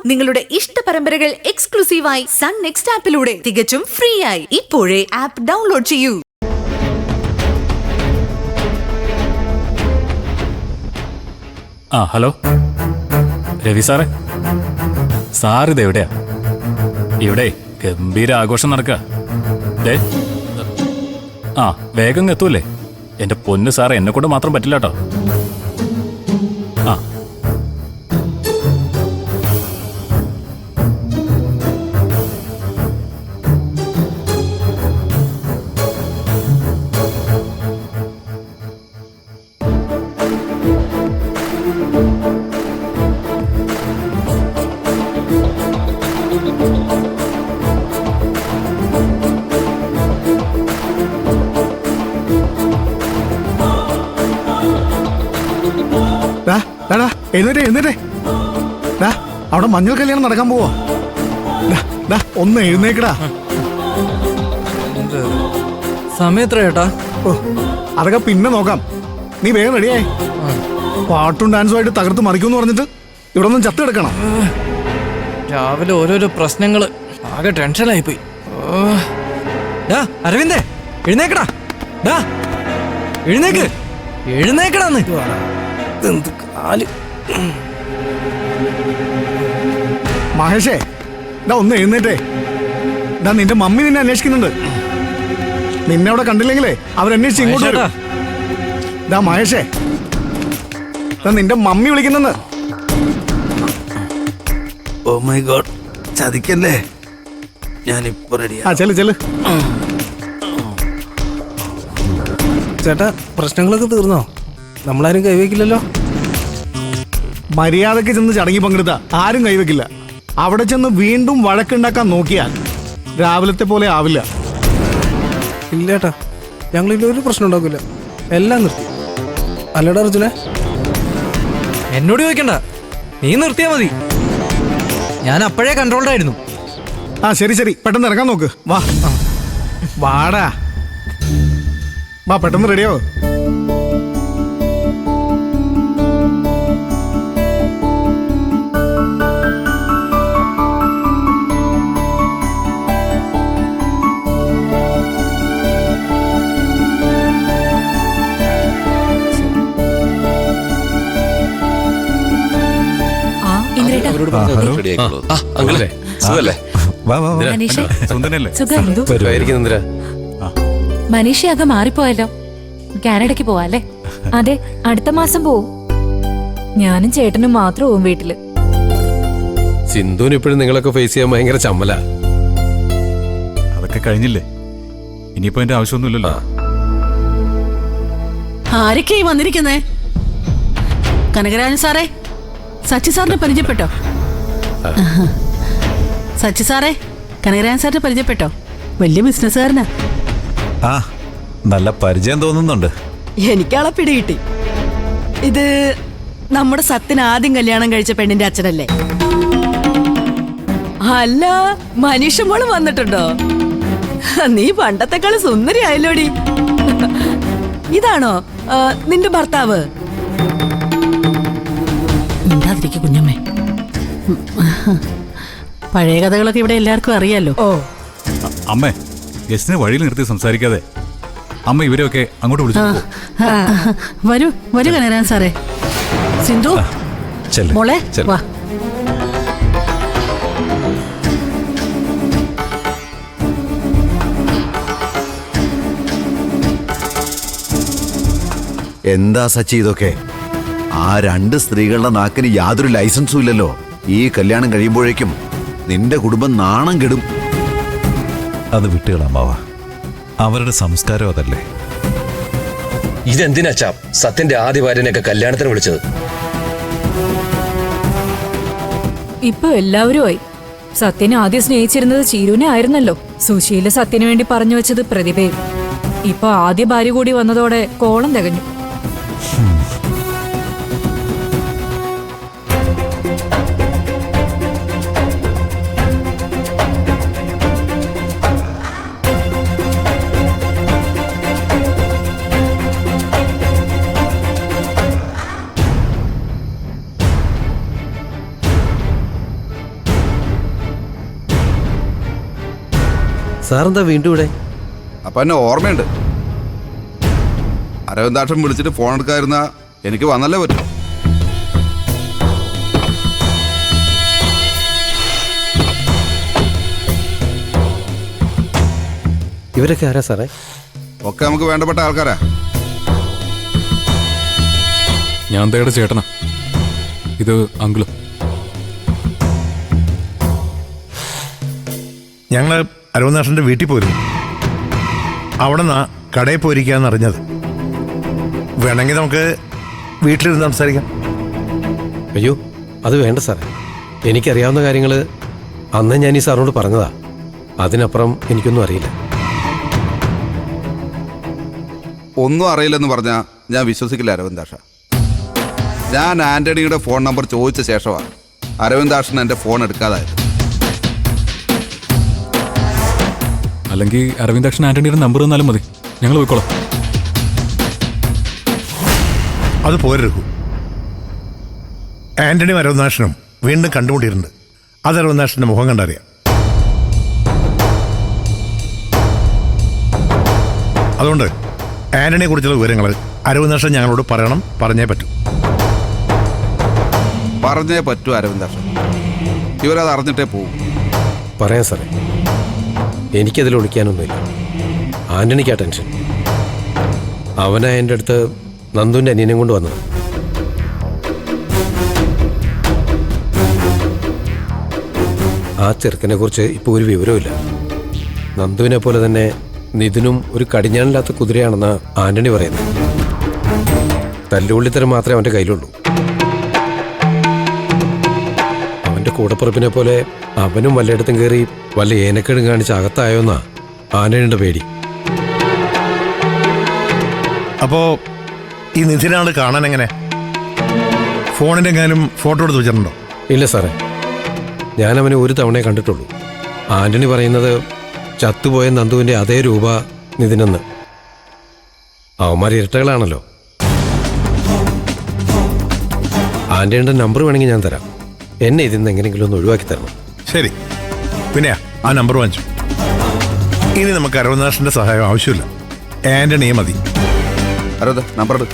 നിങ്ങളുടെ ഇഷ്ട പരമ്പരകൾ എക്സ്ക്ലൂസീവായി സൺ നെക്സ്റ്റ് ആപ്പിലൂടെ തികച്ചും ഫ്രീ ആയി. ഇപ്പോഴേ ആപ്പ് ഡൗൺലോഡ് ചെയ്യൂ. ഹലോ രവി സാറേ, സാറിത് എവിടെയാ? ഇവിടെ ഗംഭീര ആഘോഷം നടക്കുക. വേഗം എത്തൂല്ലേ? എന്റെ പൊന്ന് സാറേ, എന്നെ കൊണ്ട് മാത്രം പറ്റില്ല കേട്ടോ. എഴുന്നേറ്റേ അവിടെ മഞ്ഞൾ കല്യാണം നടക്കാൻ പോവാ. ഒന്ന് എഴുന്നേക്കടാ. സമയത്ര ചേട്ടാ? അതൊക്കെ പിന്നെ നോക്കാം. നീ വേഗം റെഡിയായി. പാട്ടും ഡാൻസും ആയിട്ട് തകർത്ത് മറിക്കുമെന്ന് പറഞ്ഞിട്ട് ഇവിടെ ഒന്നും ചത്ത് കിടക്കണം. രാവിലെ ഓരോരോ പ്രശ്നങ്ങള്, ആകെ ടെൻഷനായി പോയി. അരവിന്ദേ, എഴുന്നേക്കടാ. എഴുന്നേക്ക്, എഴുന്നേക്കടാന്ന്. മഹേഷേ, ഒന്ന് എഴുന്നേറ്റേ. നിന്റെ മമ്മി നിന്നെ അന്വേഷിക്കുന്നുണ്ട്. നിന്നെ അവിടെ കണ്ടില്ലെങ്കിലേ അവരന്വേഷിച്ച് ഇങ്ങോട്ട് വരും. മഹേഷേ, നിന്റെ മമ്മി വിളിക്കുന്നെന്ന്. ഓ മൈ ഗോഡ്, ചതിക്കല്ലേ. ഞാനിപ്പോ റെഡിയാ. ചെല്. ചേട്ടാ, പ്രശ്നങ്ങളൊക്കെ തീർന്നോ? നമ്മളാരും കൈവയ്ക്കില്ലല്ലോ. മര്യാദക്ക് ചെന്ന് ചടങ്ങി പങ്കെടുത്ത ആരും കൈവയ്ക്കില്ല. അവിടെ ചെന്ന് വീണ്ടും വഴക്കുണ്ടാക്കാൻ നോക്കിയാൽ രാവിലത്തെ പോലെ ആവില്ല. ഇല്ല ചേട്ടാ, ഞങ്ങളിൽ ഒരു പ്രശ്നം ഉണ്ടാക്കില്ല. എല്ലാം നിർത്തി. അല്ലടാ അർജുനെ, എന്നോട് ചോദിക്കണ്ട, നീ നിർത്തിയാ മതി. ഞാൻ അപ്പോഴേ കൺട്രോൾഡായിരുന്നു. ശരി, പെട്ടെന്ന് ഇറങ്ങാൻ നോക്ക്. വാടാ, പെട്ടെന്ന് റെഡിയോ. മനീഷയാകെ മാറിപ്പോയല്ലോ. കാനഡയ്ക്ക് പോവാല്ലേ? അതെ, അടുത്ത മാസം പോവും. ഞാനും ചേട്ടനും മാത്രം പോവും വീട്ടില്. സിന്ധുവിന് ഇപ്പോഴും നിങ്ങളൊക്കെ ഫേസ് ചെയ്യാൻ ഭയങ്കര ചമ്മല. അതൊക്കെ കഴിഞ്ഞില്ലേ, ഇനിയിപ്പോ എന്റെ ആവശ്യമൊന്നുമില്ലല്ലോ. ആരൊക്കെയായി വന്നിരിക്കുന്നേ? കനകരാജൻ സാറേ, സച്ചി സാറിനെ പരിചയപ്പെട്ടോ? സച്ചി സാറേ, കനകരാജൻ സാറിനെ പരിചയപ്പെട്ടോ? വലിയ ബിസിനസ്സുകാരനാ. നല്ല പരിചയം തോന്നുന്നുണ്ട്. എനിക്കാളെ പിടികിട്ടി. ഇത് നമ്മുടെ സത്യന് ആദ്യം കല്യാണം കഴിച്ച പെണ്ണിന്റെ അച്ഛനല്ലേ? അല്ല, മനീഷ മോള് വന്നിട്ടുണ്ടോ? നീ പണ്ടത്തെക്കാള് സുന്ദരി ആയല്ലോടി. ഇതാണോ നിന്റെ ഭർത്താവ്? കുഞ്ഞമ്മേ, പഴയ കഥകളൊക്കെ ഇവിടെ എല്ലാവർക്കും അറിയാലോ. അമ്മേ, ഗസ്റ്റിനെ വഴിയിൽ നിർത്തി സംസാരിക്കാതെ അമ്മ ഇവരെയൊക്കെ അങ്ങോട്ട് വിളിച്ചു. വരൂ കനകരാജൻ സാറേ. സിന്ധു മോളെ വാ. എന്താ സച്ചി ഇതൊക്കെ? ആ രണ്ട് സ്ത്രീകളുടെ നാക്കിന് യാതൊരു ലൈസൻസും ഇല്ലല്ലോ. ഈ കല്യാണം കഴിയുമ്പോഴേക്കും നിന്റെ കുടുംബം നാണം കെടും. അത് വിട്ടുകളാമാവാ, അവരുടെ സംസ്കാരം അതല്ലേ. ഇതെന്തിനാ സത്യന്റെ ആദ്യ ഭാര്യനെയൊക്കെ കല്യാണത്തിന് വിളിച്ചത്? ഇപ്പൊ എല്ലാവരും ആയി. സത്യനെ ആദ്യം സ്നേഹിച്ചിരുന്നത് ചീരുവിനെ ആയിരുന്നല്ലോ. സുശീല സത്യന് വേണ്ടി പറഞ്ഞു വെച്ചത് പ്രതിഭയും. ഇപ്പൊ ആദ്യ ഭാര്യ കൂടി വന്നതോടെ കോളം തികഞ്ഞു. സാറെന്താ വീണ്ടും ഇവിടെ? അപ്പൊ എന്നെ ഓർമ്മയുണ്ട്. അരവിന്ദാക്ഷൻ വിളിച്ചിട്ട് ഫോൺ എടുക്കാതിരുന്ന എനിക്ക് വന്നല്ലേ പറ്റും. ഇവരൊക്കെ ആരാ സാറേ? ഒക്കെ നമുക്ക് വേണ്ടപ്പെട്ട ആൾക്കാരാ. ഞാൻ തേടെ ചേട്ടനാ, ഇത് അങ്കിളും. ഞങ്ങൾ അരവിന്ദാക്ഷൻ്റെ വീട്ടിൽ പോയിരുന്നു. അവിടെ നിന്നാ കടയിൽ പോയിരിക്കാന്ന് അറിഞ്ഞത്. വേണമെങ്കിൽ നമുക്ക് വീട്ടിലിരുന്ന് സംസാരിക്കാം. അയ്യോ, അത് വേണ്ട സാറേ. എനിക്കറിയാവുന്ന കാര്യങ്ങൾ അന്ന് ഞാൻ ഈ സാറിനോട് പറഞ്ഞതാ. അതിനപ്പുറം എനിക്കൊന്നും അറിയില്ല. ഒന്നും അറിയില്ലെന്ന് പറഞ്ഞാൽ ഞാൻ വിശ്വസിക്കില്ല അരവിന്ദാക്ഷ. ഞാൻ ആന്റണിയുടെ ഫോൺ നമ്പർ ചോദിച്ച ശേഷമാണ് അരവിന്ദാക്ഷൻ എൻ്റെ ഫോൺ എടുക്കാതായത്. അല്ലെങ്കിൽ അരവിന്ദാക്ഷൻ ആന്റണിയുടെ നമ്പർ തന്നാലും മതി, ഞങ്ങൾ പോയിക്കോളാം. അത് പോരരുത്. ആന്റണിയും അരവിന്ദാക്ഷനും വീണ്ടും കണ്ടുമുട്ടിയിട്ടുണ്ട്. അത് അരവിന്ദാക്ഷൻ്റെ മുഖം കണ്ടറിയാം. അതുകൊണ്ട് ആന്റണിയെ കുറിച്ചുള്ള വിവരങ്ങൾ അരവിന്ദാക്ഷൻ ഞങ്ങളോട് പറയണം, പറഞ്ഞേ പറ്റൂ. പറഞ്ഞേ പറ്റൂ അരവിന്ദാക്ഷൻ. ഇവരത് അറിഞ്ഞിട്ടേ പോകും. പറയാം സാറേ, എനിക്കതിൽ ഒളിക്കാനൊന്നുമില്ല. ആന്റണിക്കാ ടെൻഷൻ. അവനാ എൻ്റെ അടുത്ത് നന്ദുവിൻ്റെ അനിയനെ കൊണ്ട് വന്നത്. ആ ചെറുക്കനെ കുറിച്ച് ഇപ്പോൾ ഒരു വിവരവുമില്ല. നന്ദുവിനെ പോലെ തന്നെ നിതിനും ഒരു കടിഞ്ഞാണില്ലാത്ത കുതിരയാണെന്നാ ആന്റണി പറയുന്നത്. തല്ലുകൊള്ളിത്തരം മാത്രമേ അവൻ്റെ കയ്യിലുള്ളൂ. അവൻ്റെ കൂടപ്പുറപ്പിനെ പോലെ അവനും വല്ലയിടത്തും കയറി വല്ല ഏനക്കേടും കാണിച്ച് അകത്തായോന്നാ ആന്റണിയുടെ പേടി. അപ്പോ ഈ നിധിനാള് കാണാൻ എങ്ങനെ? ഫോണിന്റെ എങ്ങാനും ഫോട്ടോ എടുത്ത് വെച്ചിട്ടുണ്ടോ? ഇല്ല സാറേ, ഞാൻ അവനെ ഒരു തവണയെ കണ്ടിട്ടുള്ളൂ. ആന്റണി പറയുന്നത് ചത്തുപോയ നന്ദുവിൻ്റെ അതേ രൂപ നിതിനെന്ന്. അവന്മാർ ഇരട്ടകളാണല്ലോ. ആന്റണിയുടെ നമ്പർ വേണമെങ്കിൽ ഞാൻ തരാം. എന്നെ ഇതിൽ നിന്ന് എങ്ങനെയെങ്കിലും ഒന്ന് ഒഴിവാക്കി തരണം. ശരി, പിന്നെ ആ നമ്പർ വാങ്ങിച്ചു. ഇനി നമുക്ക് അരവിന്ദാക്ഷൻ്റെ സഹായം ആവശ്യമില്ല. ആന്റണിയെ മതി. അരവിന്ദ നമ്പർ എടു.